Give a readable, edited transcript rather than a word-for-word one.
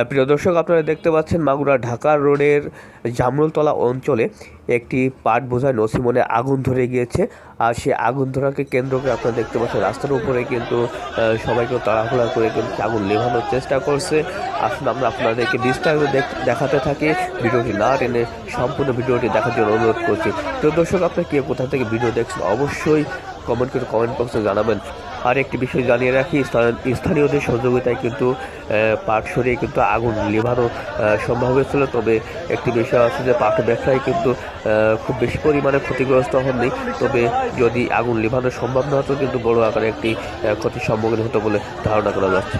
প্রিয় দর্শক, আপনারা দেখতে পাচ্ছেন মাগুরা ঢাকা রোডের জামরুলতলা অঞ্চলে একটি পাট বোঝাই নসিমনে আগুন ধরে গিয়েছে। আর সেই আগুন ধরাকে কেন্দ্র করে আপনারা দেখতে পাচ্ছেন রাস্তার উপরে কিন্তু সবাইকে তাড়াহুড়া করে কিন্তু আগুন নেভানোর চেষ্টা করছে। আসলে আমরা আপনাদেরকে বিস্তারিত দেখাতে থাকি। ভিডিওটি না টেনে সম্পূর্ণ ভিডিওটি দেখার জন্য অনুরোধ করছি। প্রিয় দর্শক, আপনারা কে কোথা থেকে ভিডিও দেখছেন অবশ্যই কমেন্ট বক্সে জানাবেন। আর একটি বিষয় জানিয়ে রাখি, স্থানীয়দের সহযোগিতায় কিন্তু পাট সরিয়ে কিন্তু আগুন নেভানো সম্ভব হয়েছিল। তবে একটি বিষয় আছে যে পাট ব্যবসায়ী কিন্তু খুব বেশি পরিমাণে ক্ষতিগ্রস্ত হননি। তবে যদি আগুন নেভানো সম্ভব না হতো কিন্তু বড় আকারে একটি ক্ষতির সম্মুখীন হতো বলে ধারণা করা যাচ্ছে।